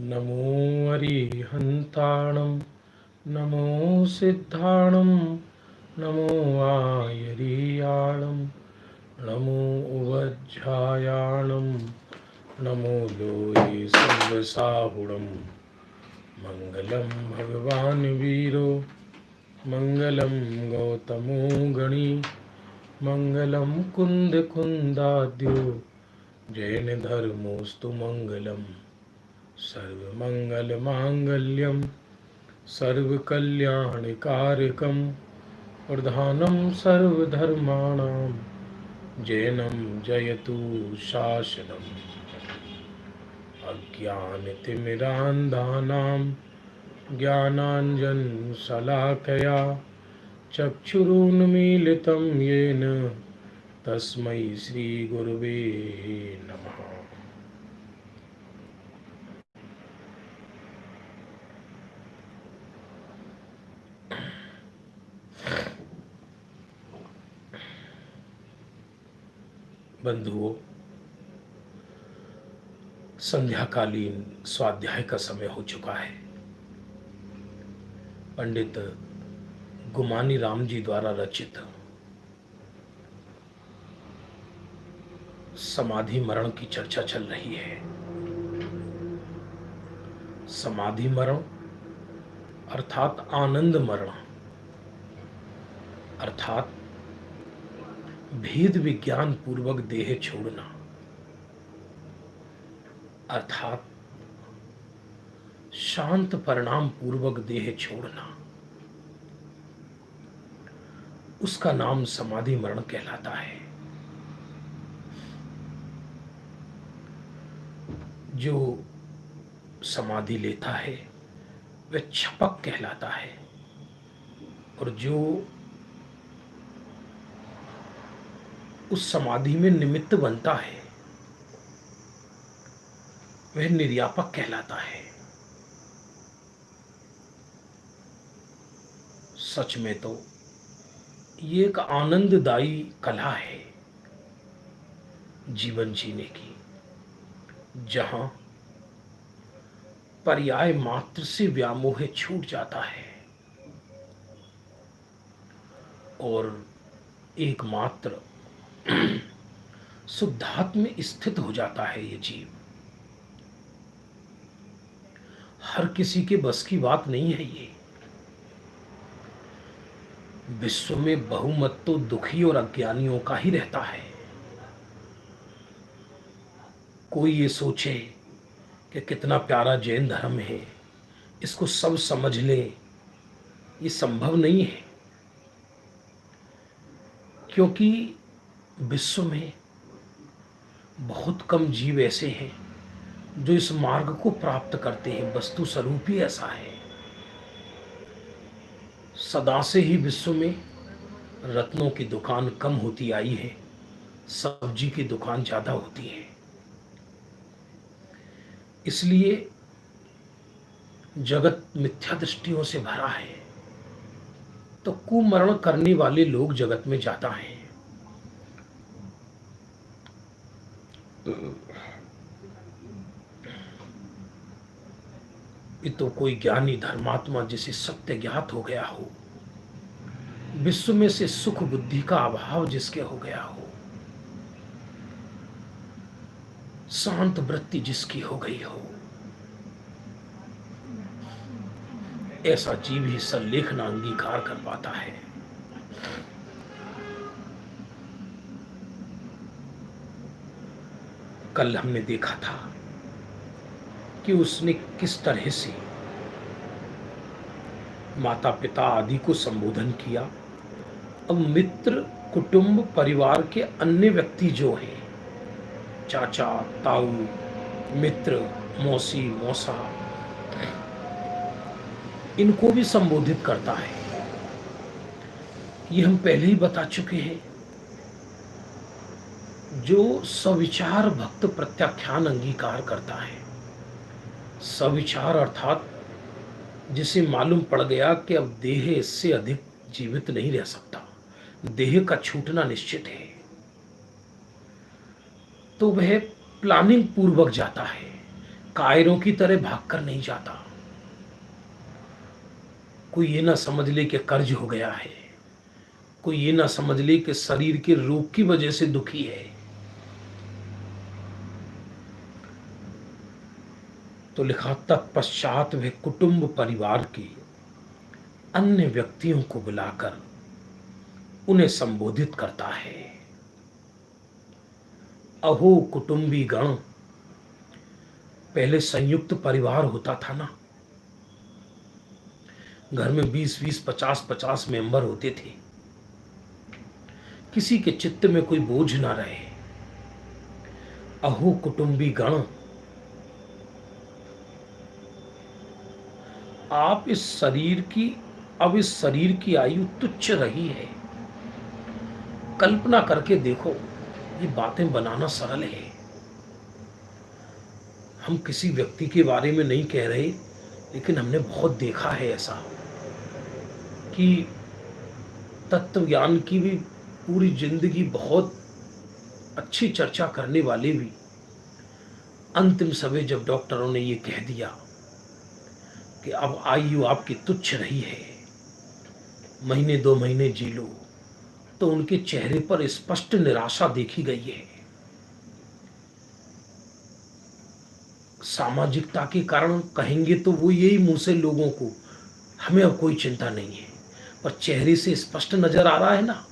नमो अरिहन्ताणं नमो सिद्धाणं नमो आयरीयाणं नमो उवज्झायाणं नमो लोये सर्वसाहुणं मंगलम भगवान वीरो मंगलम गौतमो गणी मंगलम कुंद कुंदाद्यो जैन धर्मोस्तु मंगलम सर्वमंगल मांगल्यम सर्वकल्याणकारकम प्रधानम सर्वधर्माणां जैनम जयतु शासनम अज्ञानतिमिरान्धानां ज्ञानाञ्जनशलाकया चक्षुरुन्मीलितं येन तस्मै श्रीगुरुवे नमः। बंधुओं, संध्याकालीन स्वाध्याय का समय हो चुका है। पंडित गुमानी राम जी द्वारा रचित समाधि मरण की चर्चा चल रही है। समाधि मरण अर्थात आनंद मरण, अर्थात भेद विज्ञान पूर्वक देह छोड़ना, अर्थात शांत परिणाम पूर्वक देह छोड़ना, उसका नाम समाधि मरण कहलाता है। जो समाधि लेता है वह छपक कहलाता है, और जो उस समाधि में निमित्त बनता है वह निर्यापक कहलाता है। सच में तो ये एक आनंददायी कला है जीवन जीने की, जहां पर्याय मात्र से व्यामोह छूट जाता है और एकमात्र शुद्धात्म में स्थित हो जाता है ये जीव। हर किसी के बस की बात नहीं है ये। विश्व में बहुमत तो दुखी और अज्ञानियों का ही रहता है। कोई ये सोचे कि कितना प्यारा जैन धर्म है, इसको सब समझ ले, ये संभव नहीं है, क्योंकि विश्व में बहुत कम जीव ऐसे हैं जो इस मार्ग को प्राप्त करते हैं। वस्तु स्वरूप ही ऐसा है। सदा से ही विश्व में रत्नों की दुकान कम होती आई है, सब्जी की दुकान ज्यादा होती है। इसलिए जगत मिथ्या दृष्टियों से भरा है, तो कुमरण करने वाले लोग जगत में ज्यादा हैं। ये तो कोई ज्ञानी धर्मात्मा जिसे सत्य ज्ञात हो गया हो, विश्व में से सुख बुद्धि का अभाव जिसके हो गया हो, शांत वृत्ति जिसकी हो गई हो, ऐसा जीव ही सल्लेखना अंगीकार कर पाता है। कल हमने देखा था कि उसने किस तरह से माता पिता आदि को संबोधन किया। अब मित्र, कुटुंब, परिवार के अन्य व्यक्ति जो हैं, चाचा, ताऊ, मित्र, मौसी, मौसा, इनको भी संबोधित करता है। ये हम पहले ही बता चुके हैं। जो सविचार भक्त प्रत्याख्यान अंगीकार करता है, सविचार अर्थात जिसे मालूम पड़ गया कि अब देह इससे अधिक जीवित नहीं रह सकता, देह का छूटना निश्चित है, तो वह प्लानिंग पूर्वक जाता है, कायरों की तरह भागकर नहीं जाता। कोई ये ना समझ ले कि कर्ज हो गया है, कोई ये ना समझ ले कि शरीर के रोग की वजह से दुखी है। तो लिखा, तत्पश्चात वह कुटुंब परिवार के अन्य व्यक्तियों को बुलाकर उन्हें संबोधित करता है। अहो कुटुंबी गण, पहले संयुक्त परिवार होता था ना, घर में 20-20, 50-50 मेंबर होते थे, किसी के चित्त में कोई बोझ ना रहे। अहो कुटुंबी गण, आप अब इस शरीर की आयु तुच्छ रही है। कल्पना करके देखो, ये बातें बनाना सरल है। हम किसी व्यक्ति के बारे में नहीं कह रहे, लेकिन हमने बहुत देखा है ऐसा कि तत्व ज्ञान की भी पूरी जिंदगी बहुत अच्छी चर्चा करने वाले भी अंतिम समय जब डॉक्टरों ने ये कह दिया कि अब आयु आपकी तुच्छ रही है, महीने 2 महीने जी लो, तो उनके चेहरे पर स्पष्ट निराशा देखी गई है। सामाजिकता के कारण कहेंगे तो वो यही मुंह से लोगों को, हमें अब कोई चिंता नहीं है, पर चेहरे से स्पष्ट नजर आ रहा है ना,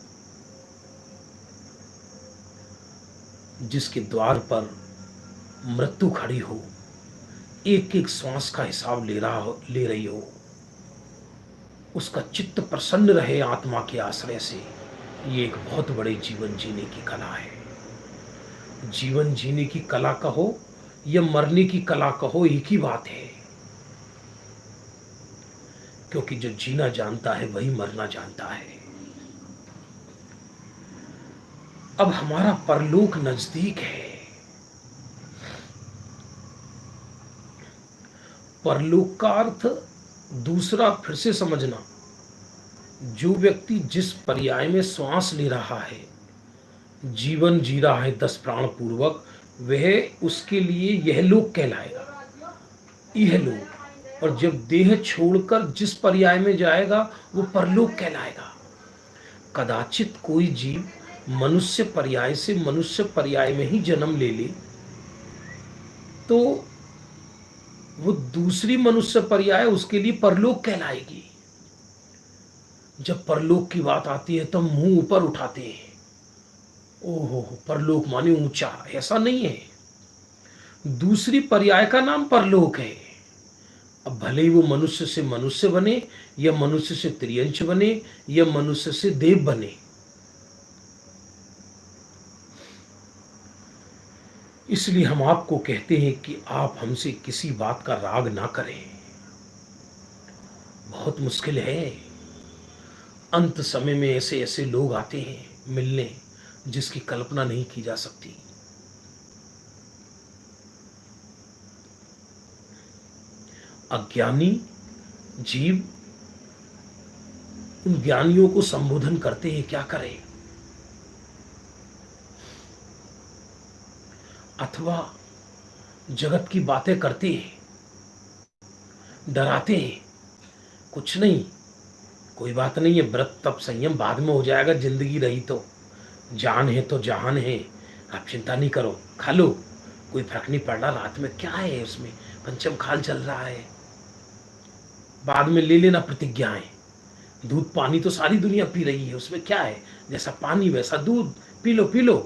जिसके द्वार पर मृत्यु खड़ी हो, एक एक श्वास का हिसाब ले रही हो, उसका चित्त प्रसन्न रहे आत्मा के आश्रय से, ये एक बहुत बड़े जीवन जीने की कला है। जीवन जीने की कला कहो या मरने की कला कहो, एक ही बात है, क्योंकि जो जीना जानता है वही मरना जानता है। अब हमारा परलोक नजदीक है। परलोक का अर्थ दूसरा फिर से समझना, जो व्यक्ति जिस पर्याय में श्वास ले रहा है, जीवन जी रहा है 10 प्राण पूर्वक, वह उसके लिए यह लोक कहलाएगा, यह लोक। और जब देह छोड़कर जिस पर्याय में जाएगा वो परलोक कहलाएगा। कदाचित कोई जीव मनुष्य पर्याय से मनुष्य पर्याय में ही जन्म ले ले, तो वो दूसरी मनुष्य पर्याय उसके लिए परलोक कहलाएगी। जब परलोक की बात आती है तब मुंह ऊपर उठाते हैं, ओहो परलोक माने ऊंचा, ऐसा नहीं है। दूसरी पर्याय का नाम परलोक है। अब भले ही वो मनुष्य से मनुष्य बने, या मनुष्य से त्रियंश बने, या मनुष्य से देव बने, इसलिए हम आपको कहते हैं कि आप हमसे किसी बात का राग ना करें। बहुत मुश्किल है, अंत समय में ऐसे ऐसे लोग आते हैं मिलने जिसकी कल्पना नहीं की जा सकती। अज्ञानी जीव उन ज्ञानियों को संबोधन करते हैं, क्या करें? अथवा जगत की बातें करते हैं, डराते हैं, कुछ नहीं, कोई बात नहीं है, व्रत तप संयम बाद में हो जाएगा, जिंदगी रही तो, जान है तो जहान है, आप चिंता नहीं करो, खा लो, कोई फर्क नहीं पड़ रहा, रात में क्या है, उसमें पंचम खाल चल रहा है, बाद में ले लेना प्रतिज्ञाएं, दूध पानी तो सारी दुनिया पी रही है, उसमें क्या है, जैसा पानी वैसा दूध, पी लो पी लो।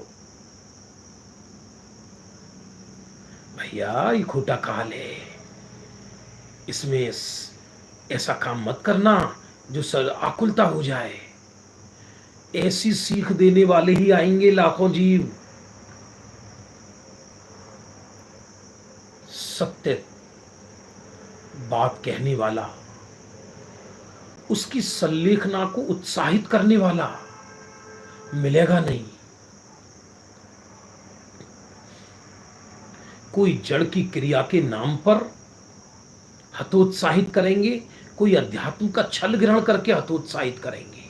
भैया ये खोटा काल है, इसमें ऐसा काम मत करना जो सर आकुलता हो जाए। ऐसी सीख देने वाले ही आएंगे लाखों जीव। सत्य बात कहने वाला, उसकी संलेखना को उत्साहित करने वाला मिलेगा नहीं। कोई जड़ की क्रिया के नाम पर हतोत्साहित करेंगे, कोई अध्यात्म का छल ग्रहण करके हतोत्साहित करेंगे।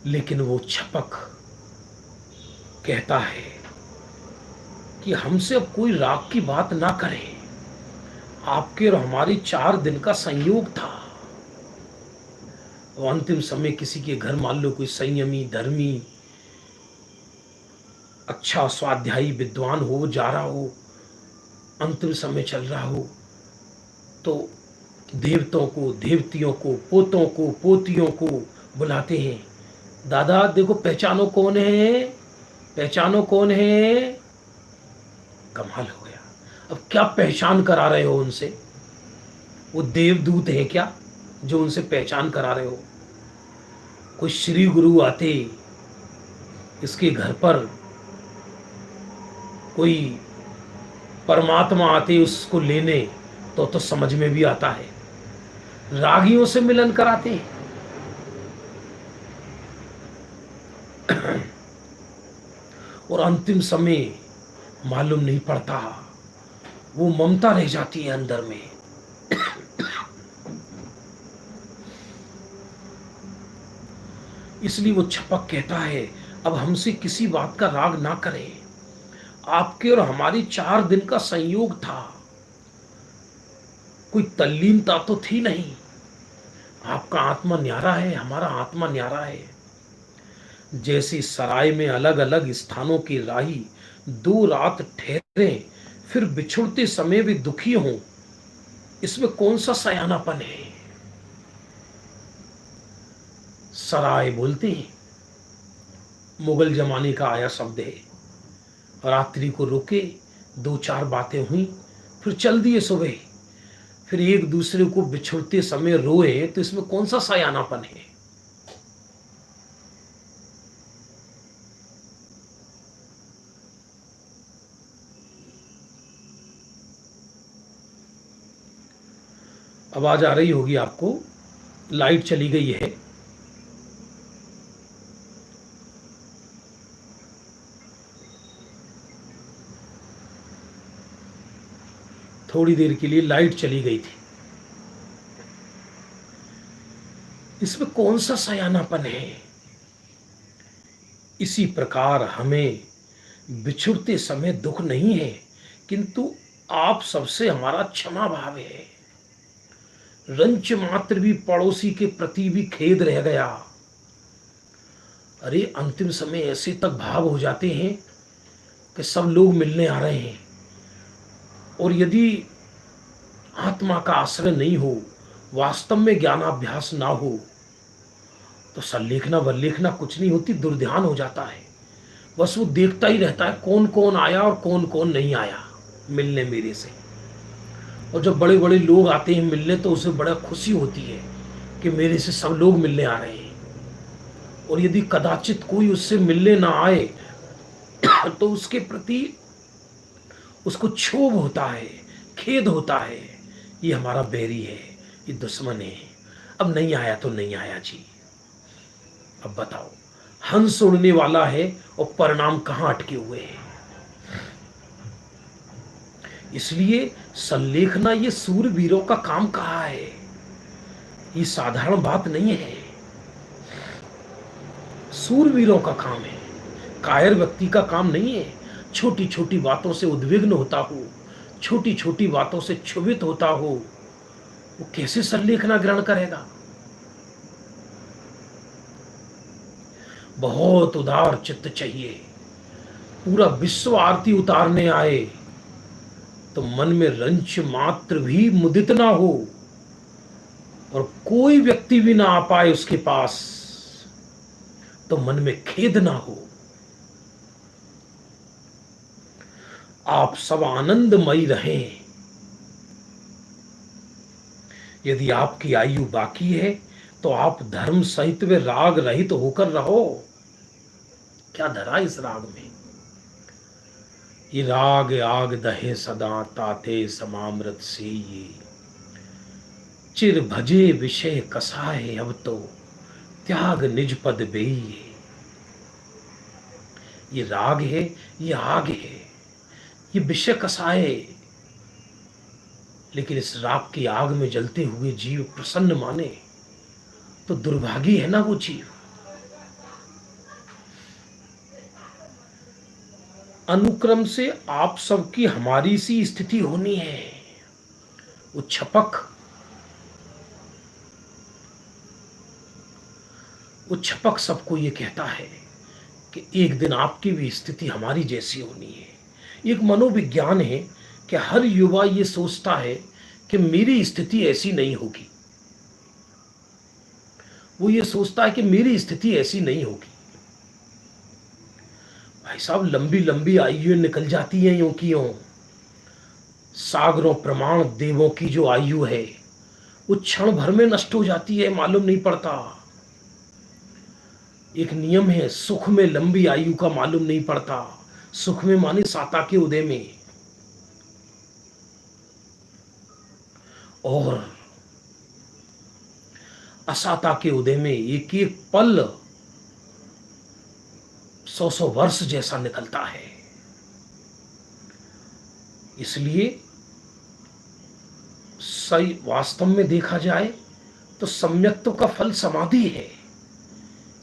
लेकिन वो छपक कहता है कि हमसे अब कोई राग की बात ना करे, आपके और हमारी 4 दिन का संयोग था। वो अंतिम समय किसी के घर मान लो कोई संयमी, धर्मी, अच्छा स्वाध्यायी विद्वान हो जा रहा हो, अंतिम समय चल रहा हो, तो देवताओं को, देवतियों को, पोतों को, पोतियों को बुलाते हैं। दादा देखो पहचानो कौन है, पहचानो कौन है। कमाल हो गया। अब क्या पहचान करा रहे हो उनसे? वो देवदूत है क्या जो उनसे पहचान करा रहे हो? कोई श्री गुरु आते इसके घर पर, कोई परमात्मा आते उसको लेने, तो समझ में भी आता है। रागियों से मिलन कराते हैं। और अंतिम समय मालूम नहीं पड़ता, वो ममता रह जाती है अंदर में। इसलिए वो छपक कहता है अब हमसे किसी बात का राग ना करें, आपके और हमारी 4 दिन का संयोग था, कोई तल्लीनता तो थी नहीं। आपका आत्मा न्यारा है, हमारा आत्मा न्यारा है। जैसे सराय में अलग अलग स्थानों की राही 2 रात ठहरे फिर बिछुड़ते समय भी दुखी हों, इसमें कौन सा सयानापन है? सराय बोलते हैं, मुगल जमाने का आया शब्द है। रात्रि को रुके, 2-4 बातें हुई, फिर चल दिए सुबह, फिर एक दूसरे को बिछुड़ते समय रोए, तो इसमें कौन सा सयानापन है? आवाज आ रही होगी आपको, लाइट चली गई है। थोड़ी देर के लिए लाइट चली गई थी। इसमें कौन सा सयानापन है? इसी प्रकार हमें बिछुड़ते समय दुख नहीं है, किंतु आप सबसे हमारा क्षमा भाव है। रंच मात्र भी पड़ोसी के प्रति भी खेद रह गया। अरे अंतिम समय ऐसे तक भाव हो जाते हैं कि सब लोग मिलने आ रहे हैं, और यदि आत्मा का आश्रय नहीं हो, वास्तव में ज्ञानाभ्यास ना हो, तो संलेखना वल्लेखना कुछ नहीं होती, दुर्ध्यान हो जाता है। बस वो देखता ही रहता है कौन कौन आया और कौन कौन नहीं आया मिलने मेरे से। और जब बड़े बड़े लोग आते हैं मिलने, तो उसे बड़ा खुशी होती है कि मेरे से सब लोग मिलने आ रहे हैं। और यदि कदाचित कोई उससे मिलने ना आए तो उसके प्रति उसको क्षोभ होता है, खेद होता है, ये हमारा बैरी है, ये दुश्मन है, अब नहीं आया तो नहीं आया जी। अब बताओ, हंस उड़ने वाला है और परिणाम कहां अटके हुए हैं। इसलिए संलेखना ये सूरवीरों का काम कहा है, ये साधारण बात नहीं है, सूरवीरों का काम है, कायर व्यक्ति का काम नहीं है। छोटी छोटी बातों से उद्विग्न होता हो, छोटी छोटी बातों से क्षुभित होता हो, वो कैसे संलेखना ग्रहण करेगा? बहुत उदार चित्त चाहिए। पूरा विश्व आरती उतारने आए तो मन में रंच मात्र भी मुदित ना हो, और कोई व्यक्ति भी ना आ पाए उसके पास तो मन में खेद ना हो। आप सब आनंदमयी रहें। यदि आपकी आयु बाकी है तो आप धर्म सहित वे राग रहित होकर रहो। क्या धरा इस राग में? ये राग आग दहे सदा ताते समामृत से, ये चिर भजे विषय कसाए अब तो त्याग निज पद बेई। ये राग है, ये आग है, ये विषय कसाए, लेकिन इस राख की आग में जलते हुए जीव प्रसन्न माने तो दुर्भागी है ना वो जीव। अनुक्रम से आप सबकी हमारी सी स्थिति होनी है। वो छपक सबको ये कहता है कि एक दिन आपकी भी स्थिति हमारी जैसी होनी है। एक मनोविज्ञान है कि हर युवा ये सोचता है कि मेरी स्थिति ऐसी नहीं होगी। वो ये सोचता है कि मेरी स्थिति ऐसी नहीं होगी। भाई साहब, लंबी लंबी आयु निकल जाती है यूं की यूं। सागरों प्रमाण देवों की जो आयु है वो क्षण भर में नष्ट हो जाती है, मालूम नहीं पड़ता। एक नियम है, सुख में लंबी आयु का मालूम नहीं पड़ता। सुख में माने साता के उदय में, और असाता के उदय में एक एक पल 100 वर्ष जैसा निकलता है। इसलिए सही वास्तव में देखा जाए तो सम्यक्त्व का फल समाधि है।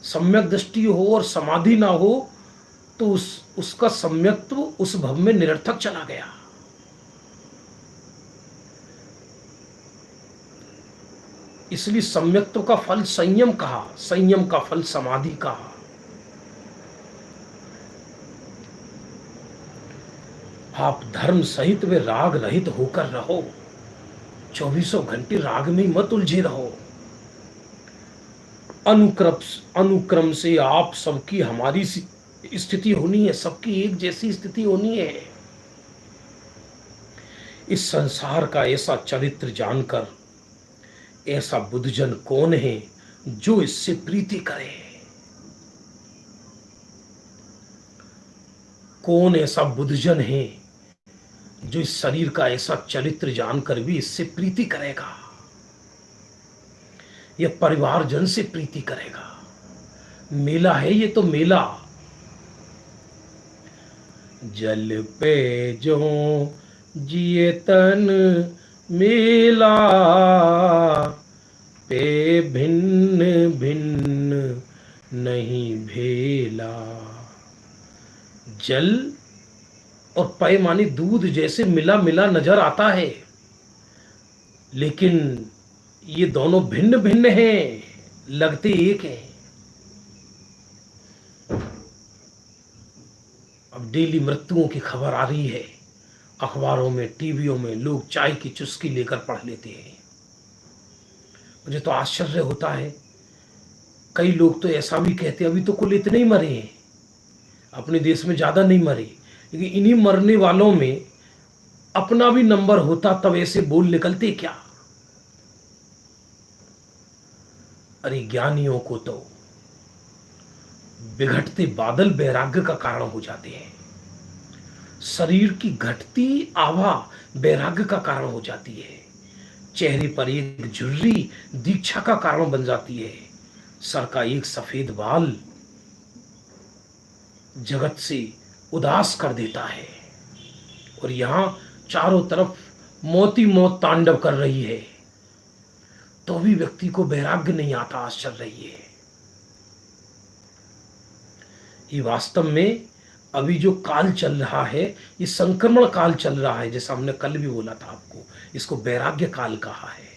सम्यक दृष्टि हो और समाधि ना हो तो उसका सम्यक्त्व उस भव में निरर्थक चला गया। इसलिए सम्यक्त्व का फल संयम कहा, संयम का फल समाधि कहा। आप धर्म सहित वे राग रहित होकर रहो, 24 घंटे राग में मत उलझे रहो। अनुक्रम से आप सबकी हमारी स्थिति होनी है, सबकी एक जैसी स्थिति होनी है। इस संसार का ऐसा चरित्र जानकर ऐसा बुद्धजन कौन है जो इससे प्रीति करे। कौन ऐसा बुद्धजन है जो इस शरीर का ऐसा चरित्र जानकर भी इससे प्रीति करेगा, यह परिवारजन से प्रीति करेगा। मेला है ये तो मेला। जल पे जो जिए तन मेला, पे भिन्न भिन्न नहीं भेला। जल और पे मानी दूध जैसे मिला मिला नजर आता है, लेकिन ये दोनों भिन्न भिन्न हैं, लगते एक हैं। अब डेली मृत्युओं की खबर आ रही है, अखबारों में, टीवियों में लोग चाय की चुस्की लेकर पढ़ लेते हैं। मुझे तो आश्चर्य होता है, कई लोग तो ऐसा भी कहते हैं अभी तो कुल इतने ही मरे हैं, अपने देश में ज्यादा नहीं मरे, लेकिन इन्हीं मरने वालों में अपना भी नंबर होता तब ऐसे बोल निकलते क्या। अरे ज्ञानियों को तो बिघटते बादल वैराग्य का कारण हो जाते हैं, शरीर की घटती आभा वैराग्य का कारण हो जाती है, चेहरे पर एक झुर्री दीक्षा का कारण बन जाती है, सर का एक सफेद बाल जगत से उदास कर देता है, और यहां चारों तरफ मौत ही मौत तांडव कर रही है, तो भी व्यक्ति को वैराग्य नहीं आता। आश्चर्य है ये। वास्तव में अभी जो काल चल रहा है ये संक्रमण काल चल रहा है, जैसा हमने कल भी बोला था आपको, इसको वैराग्य काल कहा है।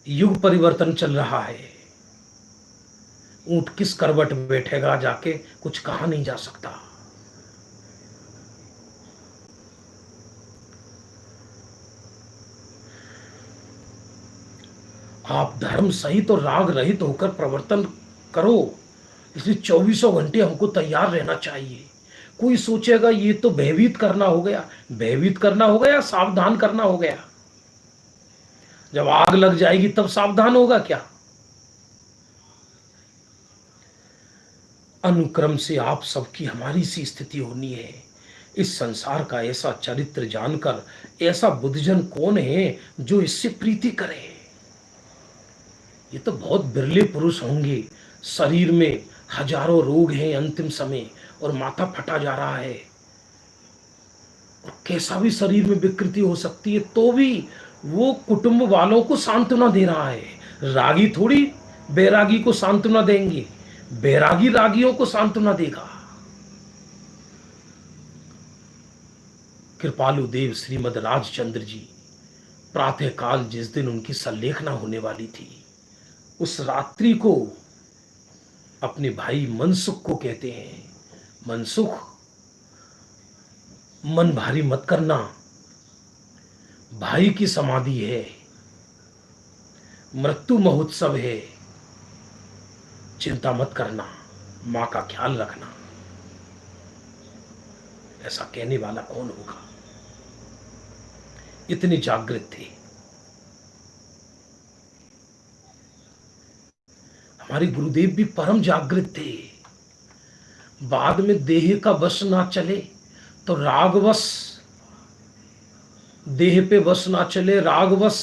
युग परिवर्तन चल रहा है। ऊंट किस करवट बैठेगा जाके कुछ कहा नहीं जा सकता। आप धर्म सहित और राग रहित होकर प्रवर्तन करो, इसलिए 24 घंटे हमको तैयार रहना चाहिए। कोई सोचेगा ये तो भयभीत करना हो गया, भयभीत करना हो गया, सावधान करना हो गया। जब आग लग जाएगी तब सावधान होगा क्या। अनुक्रम से आप सबकी हमारी सी स्थिति होनी है। इस संसार का ऐसा चरित्र जानकर ऐसा बुद्धजन कौन है जो इससे प्रीति करे। ये तो बहुत बिरले पुरुष होंगे। शरीर में हजारों रोग हैं अंतिम समय, और माथा फटा जा रहा है। कैसा भी शरीर में विकृति हो सकती है, तो भी वो कुटुंब वालों को सांत्वना दे रहा है। रागी थोड़ी बैरागी को सांत्वना देंगे, बैरागी रागियों को सांत्वना देगा। कृपालु देव श्रीमद राजचंद्र जी प्रातः काल जिस दिन उनकी संलेखना होने वाली थी, उस रात्रि को अपने भाई मनसुख को कहते हैं, मनसुख, मन भारी मत करना, भाई की समाधि है, मृत्यु महोत्सव है, चिंता मत करना, मां का ख्याल रखना। ऐसा कहने वाला कौन होगा? इतने जागृत थे। हमारे गुरुदेव भी परम जागृत थे। बाद में देह का वश ना चले तो रागवश, देह पे वश ना चले रागवश,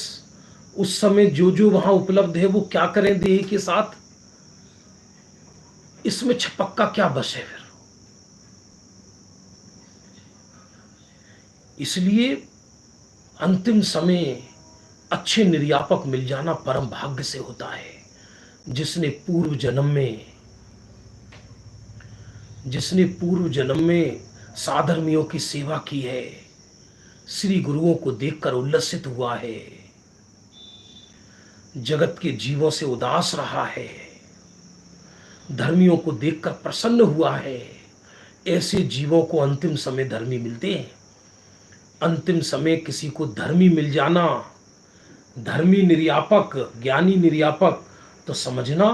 उस समय जो जो वहां उपलब्ध है वो क्या करें देह के साथ, इसमें छपक का क्या बस है फिर। इसलिए अंतिम समय अच्छे निर्यापक मिल जाना परम भाग्य से होता है। जिसने पूर्व जन्म में साधर्मियों की सेवा की है, श्री गुरुओं को देखकर उल्लसित हुआ है, जगत के जीवों से उदास रहा है, धर्मियों को देखकर प्रसन्न हुआ है, ऐसे जीवों को अंतिम समय धर्मी मिलते हैं। अंतिम समय किसी को धर्मी मिल जाना, धर्मी निर्यापक, ज्ञानी निर्यापक, तो समझना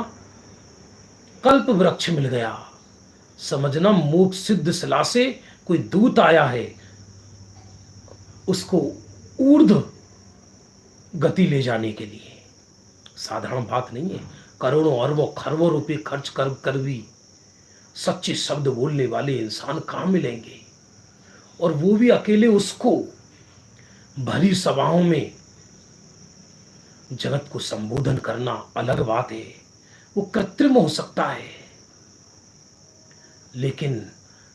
कल्प वृक्ष मिल गया, समझना मोक्ष सिद्ध शिला से कोई दूत आया है, उसको ऊर्ध्व गति ले जाने के लिए। साधारण बात नहीं है। करोड़ों अरबों खरबों रुपए खर्च कर भी सच्चे शब्द बोलने वाले इंसान कहां मिलेंगे? और वो भी अकेले, उसको भरी सभाओं में जगत को संबोधन करना अलग बात है, वो कृत्रिम हो सकता है। लेकिन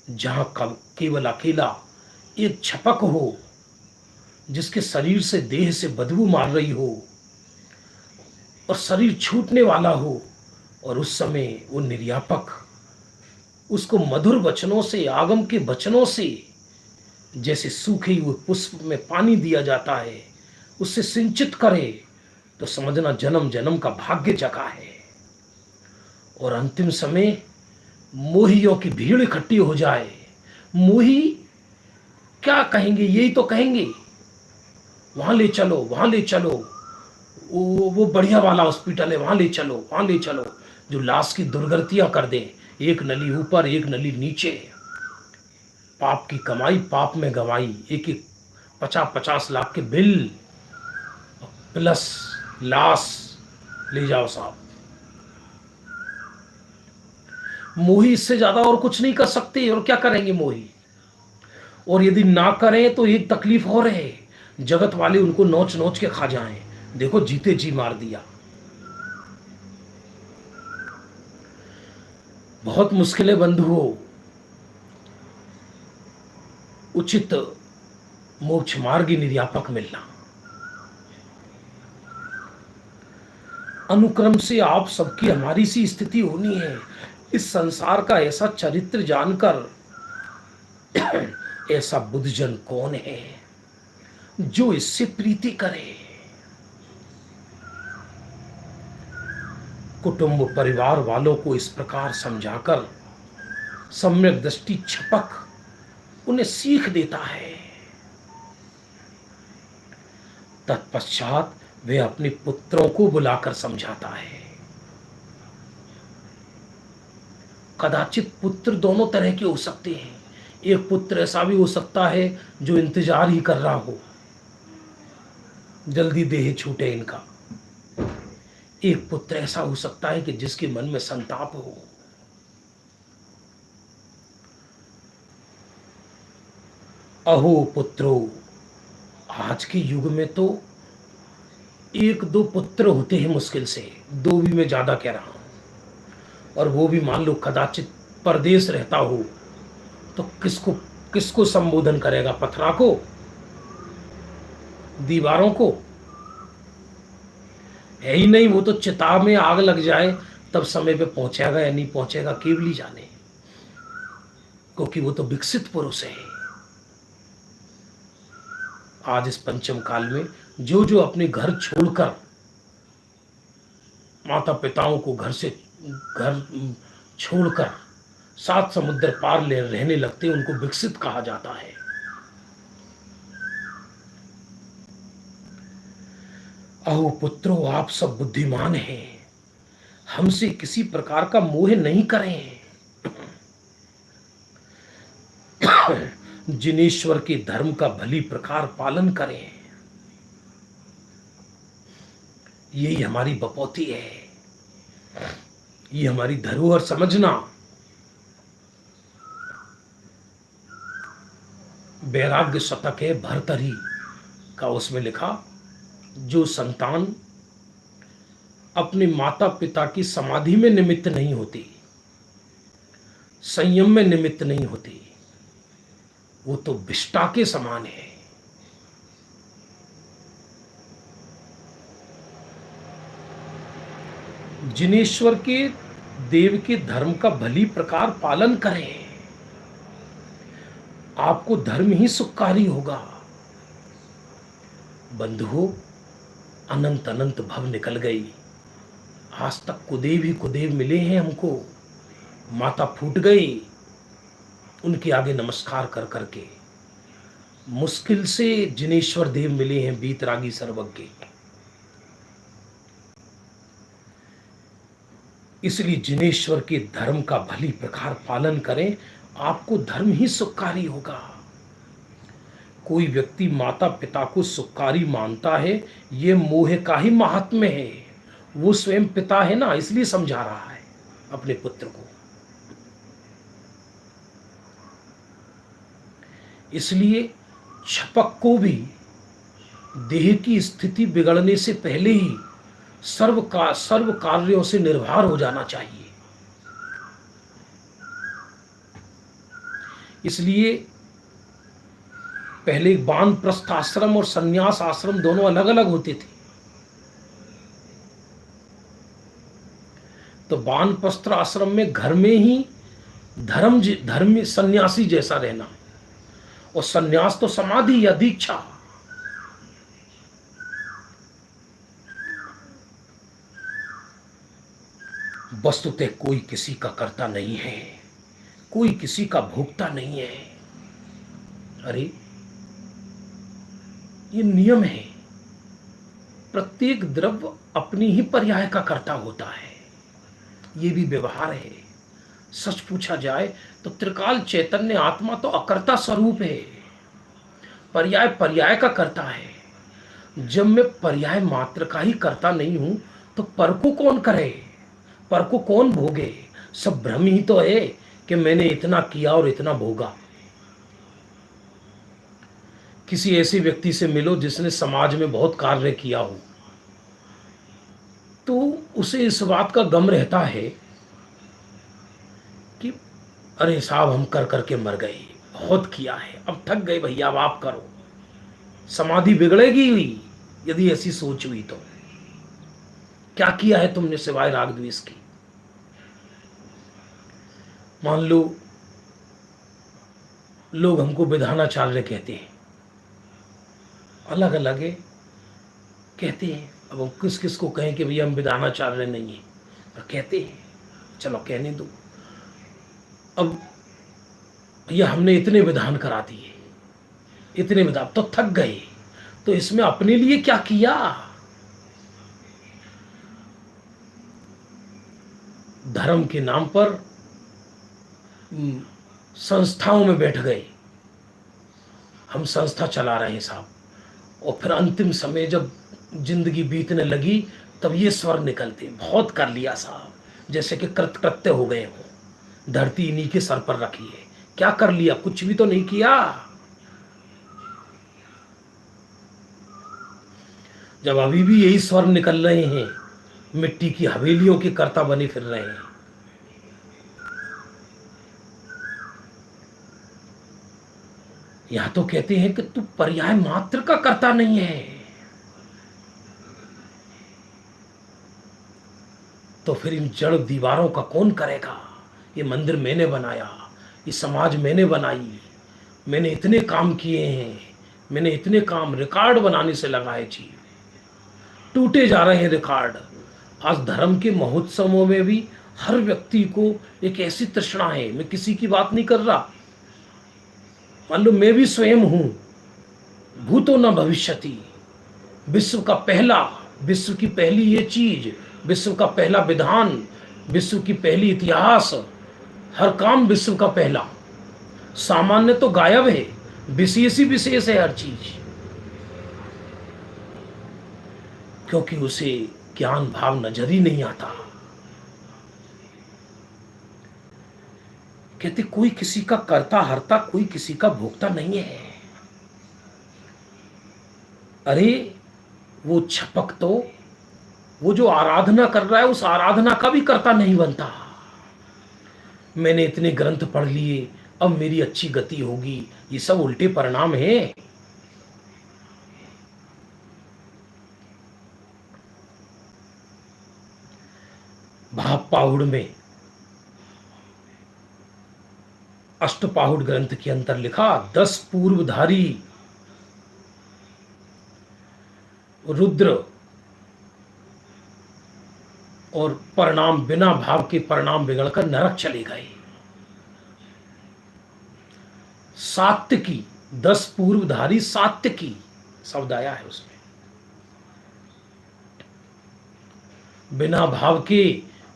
जहां केवल अकेला एक छपक हो, जिसके शरीर से, देह से बदबू मार रही हो और शरीर छूटने वाला हो, और उस समय वो निर्यापक उसको मधुर वचनों से, आगम के वचनों से, जैसे सूखे हुए पुष्प में पानी दिया जाता है, उससे सिंचित करे, तो समझना जन्म जन्म का भाग्य जगा है। और अंतिम समय मोहियों की भीड़ इकट्ठी हो जाए, मोही क्या कहेंगे? यही तो कहेंगे, वहां ले चलो, वहां ले चलो, वो बढ़िया वाला हॉस्पिटल है, वहां ले चलो, वहां ले चलो, जो लाश की दुर्गतियां कर दे, एक नली ऊपर एक नली नीचे, पाप की कमाई पाप में गवाई, एक एक 50-50 लाख के बिल प्लस लाश ले जाओ साहब। मोही इससे ज्यादा और कुछ नहीं कर सकते, और क्या करेंगे मोही? और यदि ना करें तो एक तकलीफ और है, जगत वाले उनको नोच नोच के खा जाएं। देखो जीते जी मार दिया। बहुत मुश्किल है बंधुओं उचित मोक्ष मार्गी निर्यापक मिलना। अनुक्रम से आप सबकी हमारी सी स्थिति होनी है। इस संसार का ऐसा चरित्र जानकर ऐसा बुद्धजन कौन है जो इससे प्रीति करे? कुटुंब परिवार वालों को इस प्रकार समझाकर सम्यक दृष्टि छपक उन्हें सीख देता है। तत्पश्चात वे अपने पुत्रों को बुलाकर समझाता है। कदाचित पुत्र दोनों तरह के हो सकते हैं। एक पुत्र ऐसा भी हो सकता है जो इंतजार ही कर रहा हो, जल्दी देह छूटे इनका। एक पुत्र ऐसा हो सकता है कि जिसके मन में संताप हो। अहो पुत्रो, आज के युग में तो 1-2 पुत्र होते हैं मुश्किल से, 2 भी मैं ज्यादा कह रहा हूं, और वो भी मान लो कदाचित परदेश रहता हो तो किसको किसको संबोधन करेगा? पत्थरा को, दीवारों को? है ही नहीं। वो तो चिता में आग लग जाए तब समय पे पहुंचेगा या नहीं पहुंचेगा केवली जाने, क्योंकि वो तो विकसित पुरुष है। आज इस पंचम काल में जो जो अपने घर छोड़कर, माता पिताओं को घर छोड़कर सात समुद्र पार ले रहने लगते, उनको विकसित कहा जाता है। अहो पुत्रो, आप सब बुद्धिमान हैं, हमसे किसी प्रकार का मोह नहीं करें। जिनेश्वर के धर्म का भली प्रकार पालन करें, यही हमारी बपौती है, ये हमारी धरोहर समझना। वैराग्य शतक है भरतरी का, उसमें लिखा, जो संतान अपने माता पिता की समाधि में निमित्त नहीं होती, संयम में निमित्त नहीं होती, वो तो विष्टा के समान है। जिनेश्वर के देव के धर्म का भली प्रकार पालन करें, आपको धर्म ही सुखकारी होगा। बंधुओं, अनंत अनंत भव निकल गई, आज तक कुदेव ही कुदेव मिले हैं हमको। माता फूट गई उनके आगे नमस्कार कर करके, मुश्किल से जिनेश्वर देव मिले हैं बीतरागी सर्वज्ञ। इसलिए जिनेश्वर के धर्म का भली प्रकार पालन करें, आपको धर्म ही सुखकारी होगा। कोई व्यक्ति माता पिता को सुखकारी मानता है, ये मोह का ही महात्म्य है। वो स्वयं पिता है ना, इसलिए समझा रहा है अपने पुत्र को। इसलिए छपक को भी देह की स्थिति बिगड़ने से पहले ही सर्व कार्यों से निर्भर हो जाना चाहिए। इसलिए पहले वानप्रस्थ आश्रम और संन्यास आश्रम दोनों अलग अलग होते थे। तो वानप्रस्थ आश्रम में घर में ही धर्म सन्यासी जैसा रहना, और सन्यास तो समाधि या दीक्षा। वस्तुतः कोई किसी का कर्ता नहीं है, कोई किसी का भोक्ता नहीं है। अरे ये नियम है, प्रत्येक द्रव्य अपनी ही पर्याय का कर्ता होता है, ये भी व्यवहार है। सच पूछा जाए तो त्रिकाल चैतन्य आत्मा तो अकर्ता स्वरूप है, पर्याय पर्याय का कर्ता है। जब मैं पर्याय मात्र का ही कर्ता नहीं हूं तो पर को कौन करे, पर को कौन भोगे? सब भ्रम ही तो है कि मैंने इतना किया और इतना भोगा। किसी ऐसे व्यक्ति से मिलो जिसने समाज में बहुत कार्य किया हो, तो उसे इस बात का गम रहता है कि अरे साहब, हम कर करके मर गए, बहुत किया है, अब थक गए भैया, अब आप करो। समाधि बिगड़ेगी हुई यदि ऐसी सोच हुई तो। क्या किया है तुमने सिवाय राग द्वेष की? मान लो लोग हमको विधानाचार्य कहते हैं, अलग अलग है कहते हैं। अब हम किस किस को कहें कि भैया हम विधानाचार्य नहीं है, पर कहते हैं, चलो कहने दो। अब भैया हमने इतने विधान करा दिए, इतने विधान, तो थक गए, तो इसमें अपने लिए क्या किया? धर्म के नाम पर संस्थाओं में बैठ गए, हम संस्था चला रहे हैं साहब, और फिर अंतिम समय जब जिंदगी बीतने लगी तब ये स्वर निकलते, बहुत कर लिया साहब, जैसे कि कृतकृत्य हो गए हो, धरती इन्हीं के सर पर रखी है, क्या कर लिया? कुछ भी तो नहीं किया। जब अभी भी यही स्वर निकल रहे हैं, मिट्टी की हवेलियों के कर्ता बने फिर रहे हैं। यहां तो कहते हैं कि तू पर्याय मात्र का करता नहीं है, तो फिर इन जड़ दीवारों का कौन करेगा? ये मंदिर मैंने बनाया, ये समाज मैंने बनाई, मैंने इतने काम किए हैं, मैंने इतने काम रिकॉर्ड बनाने से लगाए जी, टूटे जा रहे हैं रिकॉर्ड। आज धर्म के महोत्सवों में भी हर व्यक्ति को एक ऐसी तृष्णा है, मैं किसी की बात नहीं कर रहा, मान लो मैं भी स्वयं हूं, भूतो न भविष्यति, विश्व का पहला, विश्व की पहली ये चीज, विश्व का पहला विधान, विश्व की पहली इतिहास, हर काम विश्व का पहला। सामान्य तो गायब है, विशेष ही विशेष है हर चीज, क्योंकि उसे ज्ञान भाव नजर ही नहीं आता। कहते कोई किसी का कर्ता हरता, कोई किसी का भोक्ता नहीं है। अरे वो छपक तो, वो जो आराधना कर रहा है उस आराधना का भी कर्ता नहीं बनता। मैंने इतने ग्रंथ पढ़ लिए, अब मेरी अच्छी गति होगी, ये सब उल्टे परिणाम है। भाव में अष्टपाहुड़ ग्रंथ के अंतर लिखा, 10 पूर्वधारी रुद्र और परिणाम बिना भाव के परिणाम बिगड़कर नरक चले गए। सात्विकी, 10 पूर्वधारी सात्विकी शब्द आया है उसमें। बिना भाव के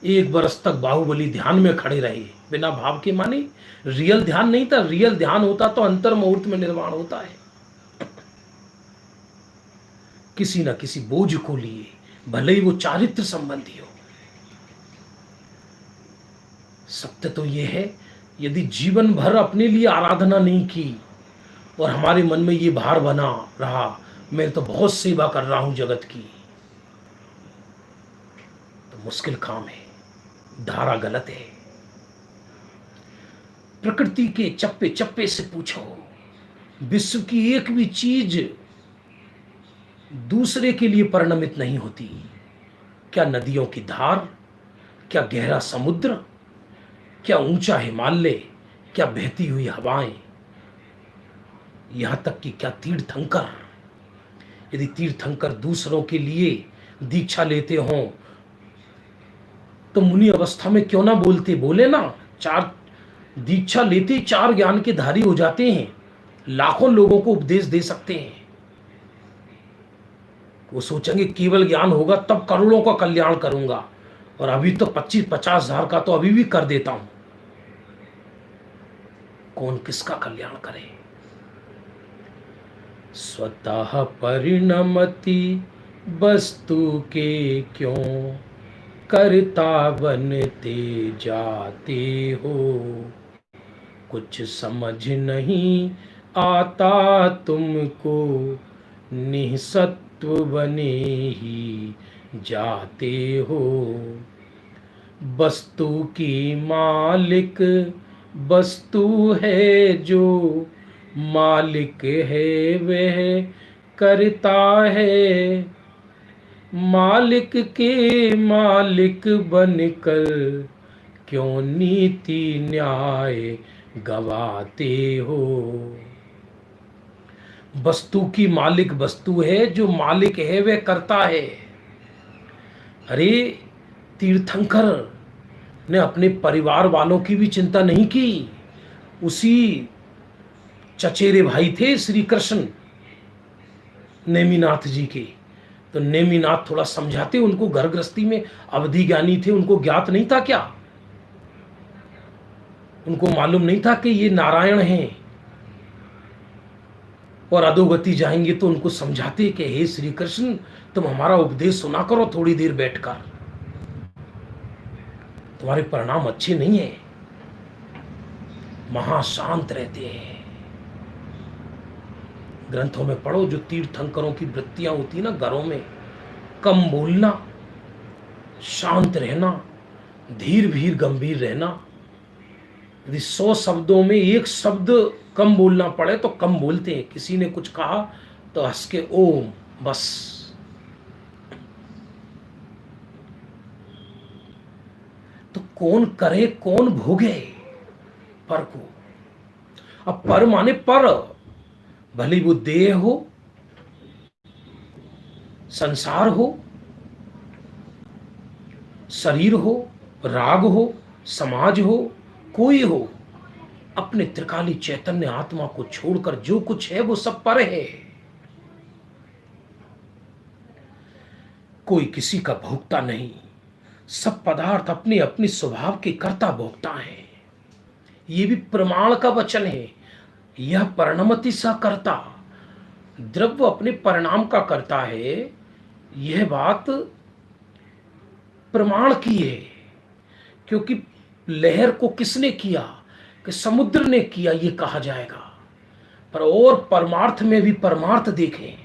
1 वर्ष तक बाहुबली ध्यान में खड़े रहे। बिना भाव के माने रियल ध्यान नहीं था, रियल ध्यान होता तो अंतर मुहूर्त में निर्माण होता है। किसी न किसी बोझ को लिए, भले ही वो चारित्र संबंधी हो। सत्य तो ये है, यदि जीवन भर अपने लिए आराधना नहीं की और हमारे मन में ये भार बना रहा, मैं तो बहुत सेवा कर रहा हूं जगत की, तो मुश्किल काम है, धारा गलत है। प्रकृति के चप्पे चप्पे से पूछो, विश्व की एक भी चीज दूसरे के लिए परिणमित नहीं होती। क्या नदियों की धार, क्या गहरा समुद्र, क्या ऊंचा हिमालय, क्या बहती हुई हवाएं, यहां तक कि क्या तीर्थंकर। यदि तीर्थंकर दूसरों के लिए दीक्षा लेते हों तो मुनि अवस्था में क्यों ना बोलते, बोले ना। 4 दीक्षा लेते 4 ज्ञान के धारी हो जाते हैं, लाखों लोगों को उपदेश दे सकते हैं। वो सोचेंगे केवल ज्ञान होगा तब करोड़ों का कल्याण करूंगा, और अभी तो 25-50 हजार का तो अभी भी कर देता हूं। कौन किसका कल्याण करे? स्वतः परिणमति वस्तु के क्यों करता बनते जाते हो। कुछ समझ नहीं आता तुमको, निःसत्व बने ही जाते हो। वस्तु की मालिक वस्तु है, जो मालिक है वह करता है। मालिक के मालिक बनकर क्यों नीति न्याय गवाते हो। वस्तु की मालिक वस्तु है, जो मालिक है वह करता है। अरे तीर्थंकर ने अपने परिवार वालों की भी चिंता नहीं की। उसी चचेरे भाई थे श्री कृष्ण नेमिनाथ जी के, तो नेमिनाथ थोड़ा समझाते उनको, घर गृहस्थी में अवधि ज्ञानी थे, उनको ज्ञात नहीं था क्या? उनको मालूम नहीं था कि ये नारायण हैं और अधोगति जाएंगे, तो उनको समझाते कि हे श्री कृष्ण, तुम हमारा उपदेश सुना करो थोड़ी देर बैठकर, तुम्हारे परिणाम अच्छे नहीं है। महाशांत रहते हैं। ग्रंथों में पढ़ो, जो तीर्थंकरों की वृत्तियां होती ना घरों में, कम बोलना, शांत रहना, धीर भीर गंभीर रहना, यदि 100 शब्दों में एक शब्द कम बोलना पड़े तो कम बोलते हैं। किसी ने कुछ कहा तो हंस के ओम, बस। तो कौन करे कौन भोगे पर को। अब पर माने पर, भली वो देह हो, संसार हो, शरीर हो, राग हो, समाज हो, कोई हो, अपने त्रिकाली चैतन्य आत्मा को छोड़कर जो कुछ है वो सब पर है। कोई किसी का भोगता नहीं, सब पदार्थ अपने अपने स्वभाव के कर्ता भोगता है। ये भी प्रमाण का वचन है। यह परिणमति सा कर्ता, द्रव्य अपने परिणाम का करता है। यह बात प्रमाण की है, क्योंकि लहर को किसने किया, कि समुद्र ने किया, ये कहा जाएगा। पर और परमार्थ में भी परमार्थ देखें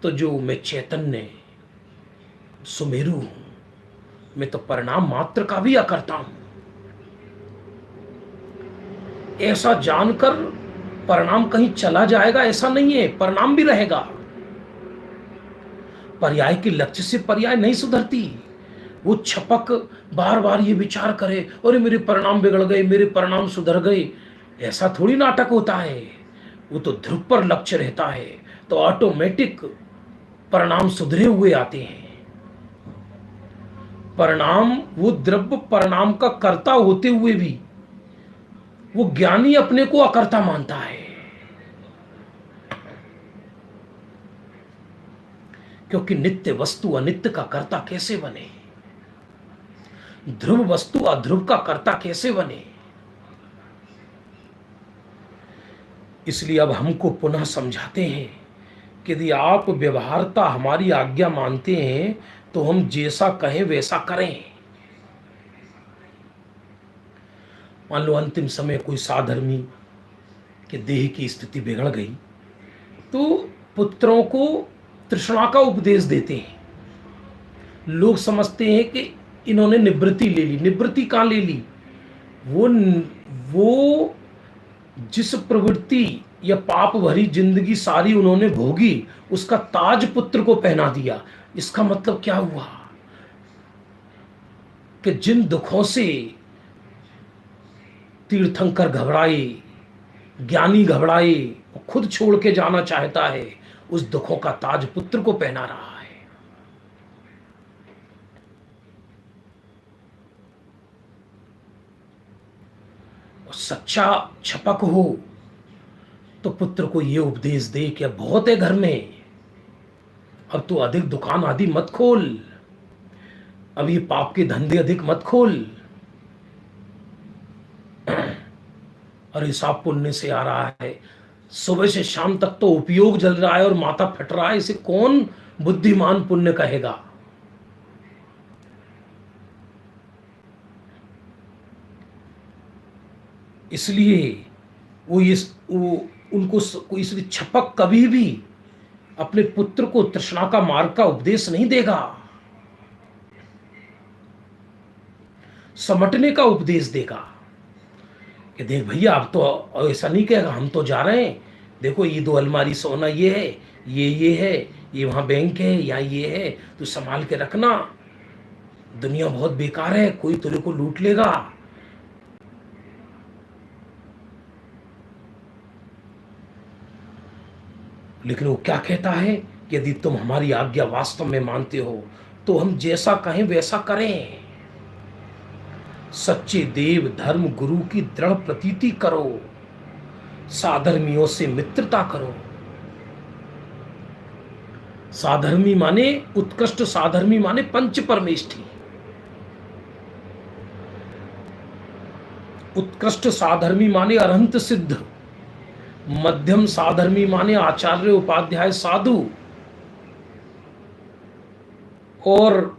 तो जो मैं चैतन्य सुमेरु हूं, मैं तो परिणाम मात्र का भी अकर्ता हूं। ऐसा जानकर परिणाम कहीं चला जाएगा ऐसा नहीं है, परिणाम भी रहेगा। पर्याय के लक्ष्य से पर्याय नहीं सुधरती। वो छपक बार बार ये विचार करे, अरे मेरे परिणाम बिगड़ गए, मेरे परिणाम सुधर गए, ऐसा थोड़ी नाटक होता है। वो तो ध्रुव पर लक्ष्य रहता है, तो ऑटोमेटिक परिणाम सुधरे हुए आते हैं। परिणाम, वो द्रव्य परिणाम का कर्ता होते हुए भी वो ज्ञानी अपने को अकर्ता मानता है, क्योंकि नित्य वस्तु अनित्य का कर्ता कैसे बने, ध्रुव वस्तु अध्रुव का कर्ता कैसे बने। इसलिए अब हमको पुनः समझाते हैं कि यदि आप व्यवहारता हमारी आज्ञा मानते हैं तो हम जैसा कहें वैसा करें। मान लो अंतिम समय कोई साधर्मी के देह की स्थिति बिगड़ गई, तो पुत्रों को तृष्णा का उपदेश देते हैं। लोग समझते हैं कि इन्होंने निवृत्ति ले ली। निवृत्ति कहाँ ले ली? वो जिस प्रवृत्ति या पाप भरी जिंदगी सारी उन्होंने भोगी, उसका ताज पुत्र को पहना दिया। इसका मतलब क्या हुआ कि जिन दुखों से तीर्थंकर घबराए, ज्ञानी घबराए, वो खुद छोड़ के जाना चाहता है, उस दुखों का ताज पुत्र को पहना रहा है। और सच्चा छपक हो तो पुत्र को यह उपदेश दे कि अब बहुत है घर में, अब तो अधिक दुकान आदि मत खोल, अब ये पाप के धंधे अधिक मत खोल। और हिसाब पुण्य से आ रहा है, सुबह से शाम तक तो उपयोग जल रहा है और माथा फट रहा है, इसे कौन बुद्धिमान पुण्य कहेगा। इसलिए उनको इसलिए छपक कभी भी अपने पुत्र को तृष्णा का मार्ग का उपदेश नहीं देगा, समटने का उपदेश देगा कि देख भैया, अब तो ऐसा नहीं कहेगा, हम तो जा रहे हैं, देखो ये 2 अलमारी सोना ये है, ये है, ये वहां बैंक है, या ये है, तू संभाल के रखना, दुनिया बहुत बेकार है, कोई तेरे को लूट लेगा। लेकिन वो क्या कहता है कि यदि तुम हमारी आज्ञा वास्तव में मानते हो तो हम जैसा कहें वैसा करें। सच्चे देव धर्म गुरु की दृढ़ प्रतीति करो, साधर्मियों से मित्रता करो। साधर्मी माने उत्कृष्ट, साधर्मी माने पंच परमेष्ठी। उत्कृष्ट साधर्मी माने अरहंत सिद्ध, मध्यम साधर्मी माने आचार्य उपाध्याय साधु, और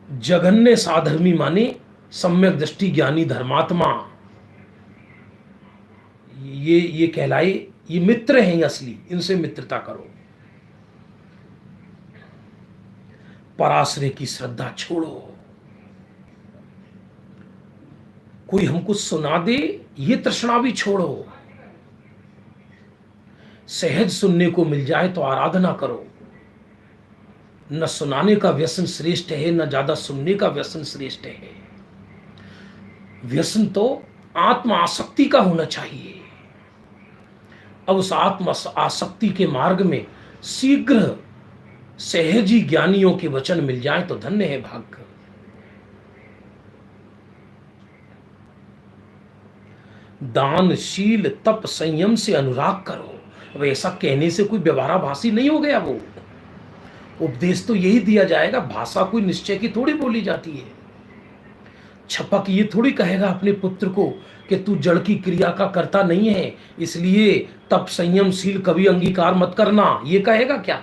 जघन्य साधर्मी माने सम्यक दृष्टि ज्ञानी धर्मात्मा। ये कहलाए, ये मित्र हैं असली, इनसे मित्रता करो। पराश्रय की श्रद्धा छोड़ो। कोई हमको सुना दे, ये तृष्णा भी छोड़ो। सहज सुनने को मिल जाए तो आराधना करो। न सुनाने का व्यसन श्रेष्ठ है, न ज्यादा सुनने का व्यसन श्रेष्ठ है। व्यसन तो आत्म आसक्ति का होना चाहिए। अब उस आत्म आसक्ति के मार्ग में शीघ्र सहजी ज्ञानियों के वचन मिल जाए तो धन्य है भाग्य। दान, शील, तप, संयम से अनुराग करो। अब ऐसा कहने से कोई व्यवहाराभासी नहीं हो गया। वो उपदेश तो यही दिया जाएगा। भाषा कोई निश्चय की थोड़ी बोली जाती है। छपक ये थोड़ी कहेगा अपने पुत्र को कि तू जड़ की क्रिया का कर्ता नहीं है, इसलिए तप, संयम, शील कभी अंगीकार मत करना, ये कहेगा क्या?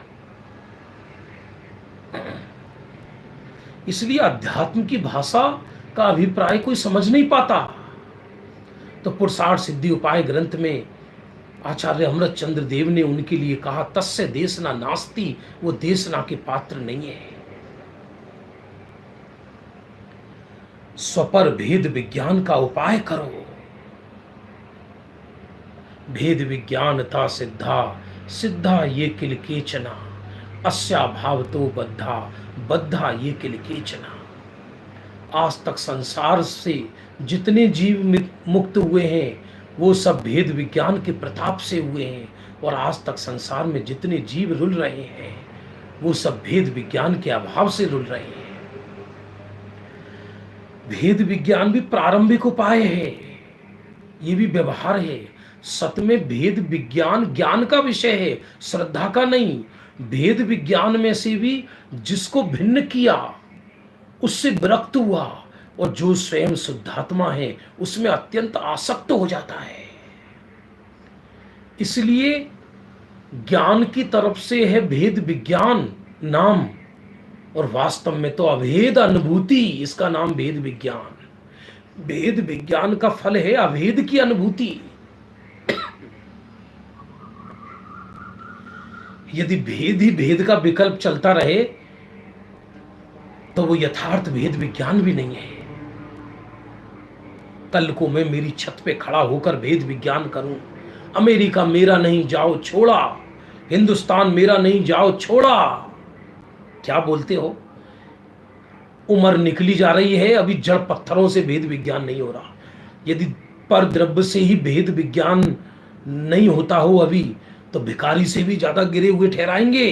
इसलिए अध्यात्म की भाषा का अभिप्राय कोई समझ नहीं पाता। तो पुरुषार्थ सिद्धि उपाय ग्रंथ में आचार्य अमृत चंद्र देव ने उनके लिए कहा, तस्य देशना नास्ति, वो देशना के पात्र नहीं है। स्वपर भेद विज्ञान का उपाय करो। भेद विज्ञानता सिद्धा, सिद्धा ये किल केचना, अस्या भाव तो बद्धा, बद्धा ये किल केचना। आज तक संसार से जितने जीव मुक्त हुए हैं वो सब भेद विज्ञान के प्रताप से हुए हैं, और आज तक संसार में जितने जीव रुल रहे हैं वो सब भेद विज्ञान के अभाव से रुल रहे हैं। भेद विज्ञान भी प्रारंभिक उपाय है, ये भी व्यवहार है। सत में भेद विज्ञान ज्ञान का विषय है, श्रद्धा का नहीं। भेद विज्ञान में से भी जिसको भिन्न किया उससे विरक्त हुआ, और जो स्वयं शुद्धात्मा है उसमें अत्यंत आसक्त हो जाता है। इसलिए ज्ञान की तरफ से है भेद विज्ञान नाम, और वास्तव में तो अभेद अनुभूति, इसका नाम भेद विज्ञान। भेद विज्ञान का फल है अभेद की अनुभूति। यदि भेद ही भेद का विकल्प चलता रहे तो वो यथार्थ भेद विज्ञान भी नहीं है। कल को मैं मेरी छत पे खड़ा होकर भेद विज्ञान करूं, अमेरिका मेरा नहीं जाओ छोड़ा, हिंदुस्तान मेरा नहीं जाओ छोड़ा, क्या बोलते हो? उम्र निकली जा रही है, अभी जड़ पत्थरों से भेद विज्ञान नहीं हो रहा। यदि पर द्रव्य से ही भेद विज्ञान नहीं होता हो अभी, तो भिखारी से भी ज्यादा गिरे हुए ठहराएंगे।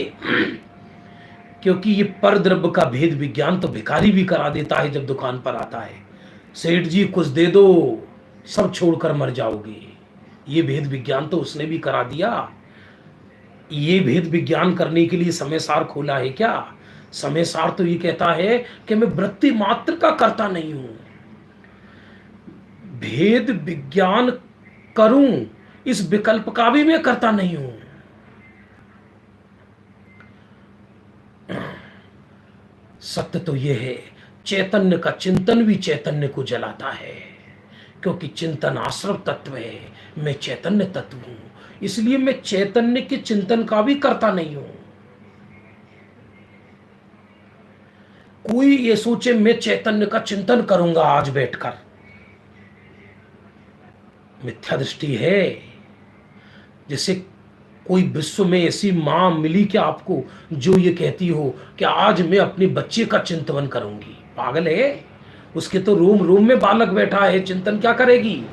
क्योंकि ये पर द्रव्य का भेद विज्ञान तो भिखारी भी करा देता है जब दुकान पर आता है। सेठ जी कुछ दे दो, सब छोड़कर मर जाओगे। ये भेद विज्ञान तो उसने भी करा दिया। ये भेद विज्ञान करने के लिए समय सार खोला है क्या? समय सार तो ये कहता है कि मैं वृत्ति मात्र का करता नहीं हूं, भेद विज्ञान करूं इस विकल्प का भी मैं करता नहीं हूं। सत्य तो यह है, चैतन्य का चिंतन भी चैतन्य को जलाता है, क्योंकि चिंतन आश्रव तत्व है, मैं चैतन्य तत्व हूं। इसलिए मैं चैतन्य के चिंतन का भी करता नहीं हूं। कोई ये सोचे मैं चैतन्य का चिंतन करूंगा आज बैठकर, मिथ्या दृष्टि है। जैसे कोई विश्व में ऐसी मां मिली क्या आपको जो ये कहती हो कि आज मैं अपने बच्चे का चिंतन करूंगी? पागल है। उसके तो रोम रोम में बालक बैठा है, चिंतन क्या करेगी?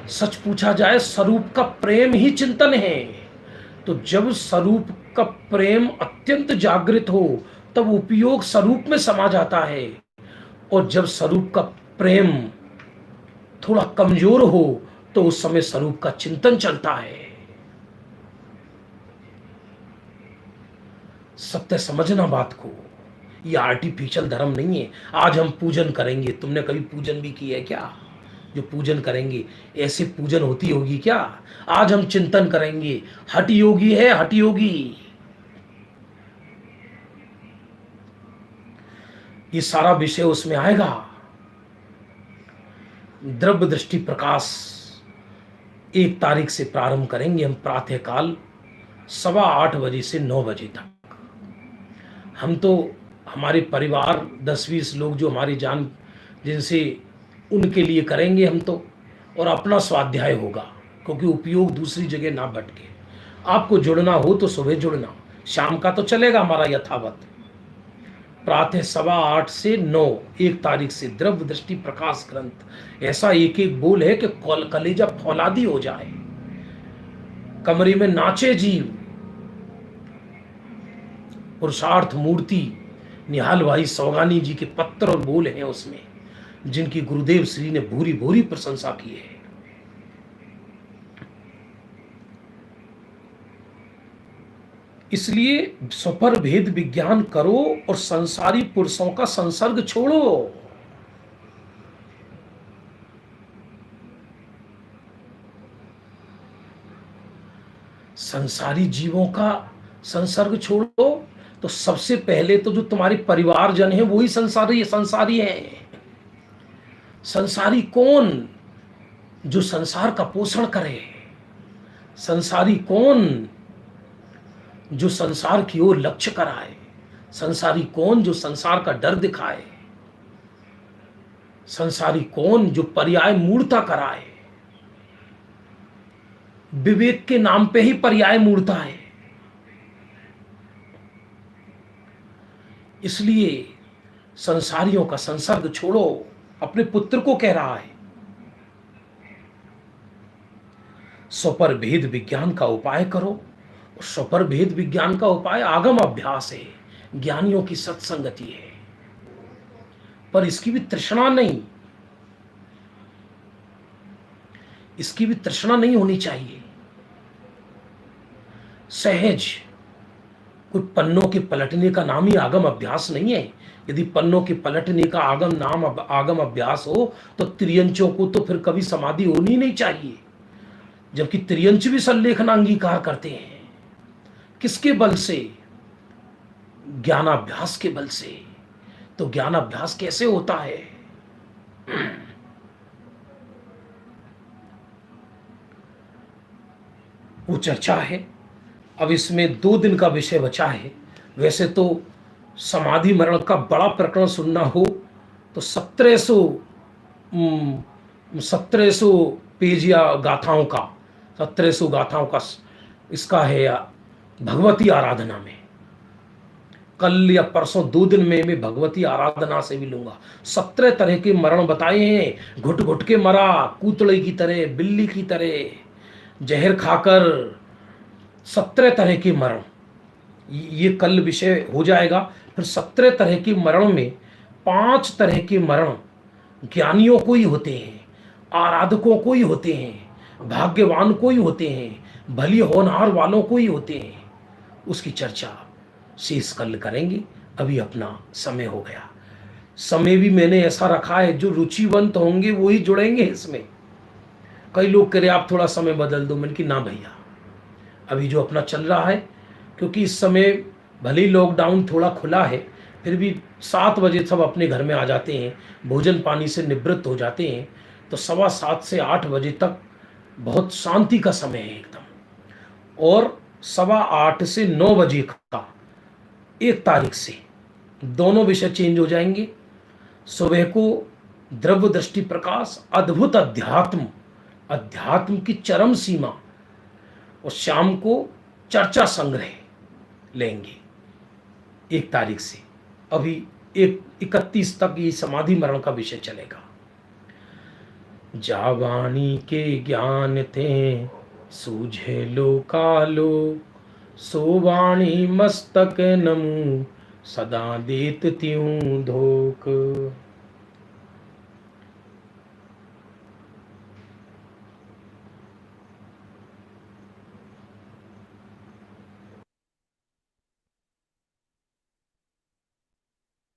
सच पूछा जाए स्वरूप का प्रेम ही चिंतन है। तो जब स्वरूप का प्रेम अत्यंत जागृत हो तब उपयोग स्वरूप में समा जाता है, और जब स्वरूप का प्रेम थोड़ा कमजोर हो तो उस समय स्वरूप का चिंतन चलता है। सत्य समझना बात को। ये आर्टिफिशियल धर्म नहीं है। आज हम पूजन करेंगे, तुमने कभी पूजन भी की है क्या? जो पूजन करेंगे ऐसे पूजन होती होगी क्या? आज हम चिंतन करेंगे, हठ योगी है, हठ योगी। ये सारा विषय उसमें आएगा। द्रव्य दृष्टि प्रकाश 1 तारीख से प्रारंभ करेंगे हम, प्रातः काल 8:15 बजे से 9 बजे तक। हम तो हमारे परिवार 10-20 लोग जो हमारी जान जिनसे उनके लिए करेंगे हम तो, और अपना स्वाध्याय होगा, क्योंकि उपयोग दूसरी जगह ना भटके। आपको जुड़ना हो तो सुबह जुड़ना, शाम का तो चलेगा हमारा यथावत। प्रातः 8:15 से 9, 1 तारीख से द्रव्य दृष्टि प्रकाश ग्रंथ। ऐसा एक एक बोल है कि कलेजा फौलादी हो जाए, कमरे में नाचे जीव। पुरुषार्थ मूर्ति निहाल भाई सौगानी जी के पत्र और बोल हैं उसमें, जिनकी गुरुदेव श्री ने भूरी भूरी प्रशंसा की है। इसलिए स्वपर भेद विज्ञान करो और संसारी पुरुषों का संसर्ग छोड़ो। संसारी जीवों का संसर्ग छोड़ो तो सबसे पहले तो जो तुम्हारे परिवारजन है वही संसारी संसारी है। संसारी कौन? जो संसार का पोषण करे। संसारी कौन? जो संसार की ओर लक्ष्य कराए। संसारी कौन? जो संसार का डर दिखाए। संसारी कौन? जो पर्याय मूर्ता कराए। विवेक के नाम पे ही पर्याय मूर्ता है। इसलिए संसारियों का संसर्ग छोड़ो, अपने पुत्र को कह रहा है। स्वपर भेद विज्ञान का उपाय करो। स्वपर भेद विज्ञान का उपाय आगम अभ्यास है, ज्ञानियों की सत्संगति है। पर इसकी भी तृष्णा नहीं, इसकी भी तृष्णा नहीं होनी चाहिए। सहज, कोई पन्नों के पलटने का नाम ही आगम अभ्यास नहीं है। यदि पन्नों के पलटने का आगम अभ्यास हो तो त्रियंचों को तो फिर कभी समाधि होनी नहीं चाहिए, जबकि त्रियंच भी संलेखना अंगीकार करते हैं। किसके बल से? ज्ञानाभ्यास के बल से। तो ज्ञानाभ्यास कैसे होता है? वो चर्चा है। अब इसमें 2 दिन का विषय बचा है। वैसे तो समाधि मरण का बड़ा प्रकरण सुनना हो तो 1700 पेज या गाथाओं का, 1700 गाथाओं का इसका है भगवती आराधना में। कल या परसों 2 दिन में मैं भगवती आराधना से भी लूंगा। 17 तरह के मरण बताए हैं। घुट घुट के मरा, कूतड़े की तरह, बिल्ली की तरह, जहर खाकर, 17 तरह के मरण। ये कल विषय हो जाएगा। फिर 17 तरह के मरण में 5 तरह के मरण ज्ञानियों को ही होते हैं, आराधकों को ही होते हैं, भाग्यवान को ही होते हैं, भली होनहार वालों को ही होते हैं। उसकी चर्चा शेष कल करेंगे। अभी अपना समय हो गया। समय भी मैंने ऐसा रखा है, जो रुचिवंत होंगे वही जुड़ेंगे इसमें। कई लोग कह रहे आप थोड़ा समय बदल दो। मैंने कि ना भैया, अभी जो अपना चल रहा है, क्योंकि इस समय भले ही लॉकडाउन थोड़ा खुला है, फिर भी 7 बजे सब अपने घर में आ जाते हैं, भोजन पानी से निवृत्त हो जाते हैं। तो 7:15 से 8 बजे तक बहुत शांति का समय है एकदम। और 8:15 से 9 बजे का 1 तारीख से दोनों विषय चेंज हो जाएंगे। सुबह को द्रव्य दृष्टि प्रकाश, अद्भुत अध्यात्म, अध्यात्म की चरम सीमा, और शाम को चर्चा संग्रह लेंगे 1 तारीख से। अभी 31 तक ये समाधि मरण का विषय चलेगा। जावाणी के ज्ञान थे सूझे लोकालोक, सोवाणी मस्तक नमु सदा देत त्यों धोक।